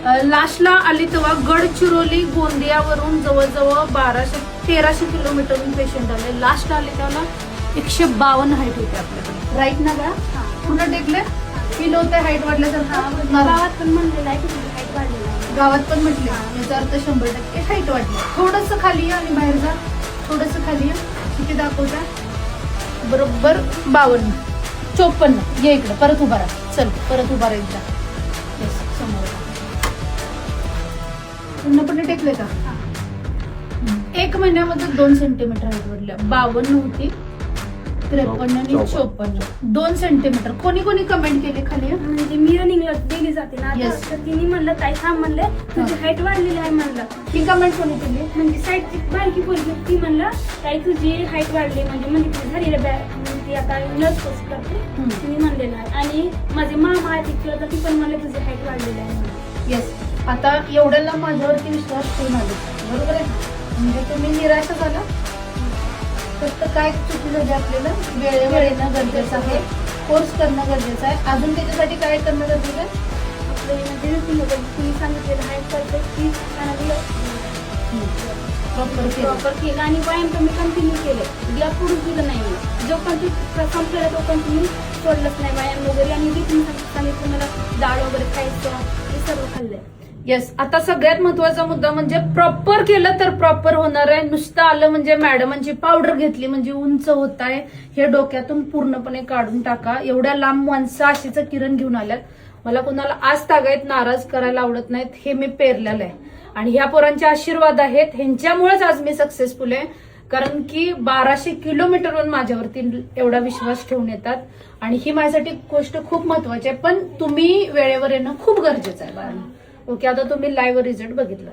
लास्टला आली तेव्हा गडचिरोली गोंदियावरून जवळजवळ 1300 किलोमीटरहून पेशंट आले. लास्टला आले तेव्हा 152 हाईट होते आपल्याकडे. राईट ना का पूर्ण टेकले फील होते हाईट वाढल्यासारखं. गावात पण म्हणलेलं आहे की हाईट वाढलेलं आहे. गावात पण म्हटले याचा अर्थ 100% हाईट वाढली. थोडंसं खाली या आणि बाहेर जा. थोडंसं खाली या. किती दाखवता? बरोबर 52 54. ये इकडे परत उभा राहा. चल परत उभा राहा एकदा. येस समोर पूर्णपणे टेकले का? 1 महिन्यामध्ये 2 सेंटीमीटर हाईट वाढल्या. 52 होती 53 आणि 54 2 सेंटीमीटर. कोणी कोणी कमेंट केले खाली? म्हणजे मी रनिंगला डेली जाते ना आता. Yes. तर तिने म्हणलं ताई थांब म्हणले तुझी हाईट वाढलेली आहे म्हणलं. ही कमेंट कोणी केली? म्हणजे साईडची बारकी पोरगी ती म्हणलं ताई तुझी हाईट वाढली म्हणजे ती झालेली म्हणजे ती आता नर्स कोर्स करते तिने म्हणलेलं आहे. आणि माझे मामा आहे तिथलं तर ती पण म्हणलं तुझी हाईट वाढलेली आहे म्हणून. येस. आता एवढ्याला माझ्यावरती विश्वास ठेवून आले बरोबर आहे. म्हणजे तुम्ही निराश झाला. फक्त काय चुकी झाली आपल्याला वेळेवर येणं गरजेचं आहे. कोर्स करणं गरजेचं आहे. अजून त्याच्यासाठी काय करणं गरजेचं आहे? आपलं म्हणजे तुम्ही सांगितलेलं हाईट करते ती प्रॉपर केलं आणि व्यायाम तर मी कंटिन्यू केले. या पुढे दिलं नाही मला. जो कंटिन्यू संपलेला तो कंटिन्यू सोडलंच नाही व्यायाम वगैरे. आणि जे तुम्ही सांगितलं मला डाळ वगैरे खायचं हे सर्व खाल्लंय. येस. आता सगळ्यात महत्वाचा मुद्दा म्हणजे प्रॉपर केलं तर प्रॉपर होणार आहे. नुसतं आलं म्हणजे मॅडमांची पावडर घेतली म्हणजे उंच होत आहे हे डोक्यातून पूर्णपणे काढून टाका. एवढ्या लांब माणसं आशेचं किरण घेऊन आल्यात. मला कुणाला आज तागायत नाराज करायला आवडत नाहीत. हे मी पेरलेलं आहे आणि ह्या पोरांचे आशीर्वाद आहेत. ह्यांच्यामुळेच आज मी सक्सेसफुल आहे. कारण की 1200 किलोमीटरवरून माझ्यावरती एवढा विश्वास ठेवून येतात आणि ही माझ्यासाठी गोष्ट खूप महत्वाची आहे. पण तुम्ही वेळेवर येणं खूप गरजेचं आहे बाळांनो. ओके. आता तुम्ही लाईव्ह रिझल्ट बघितला.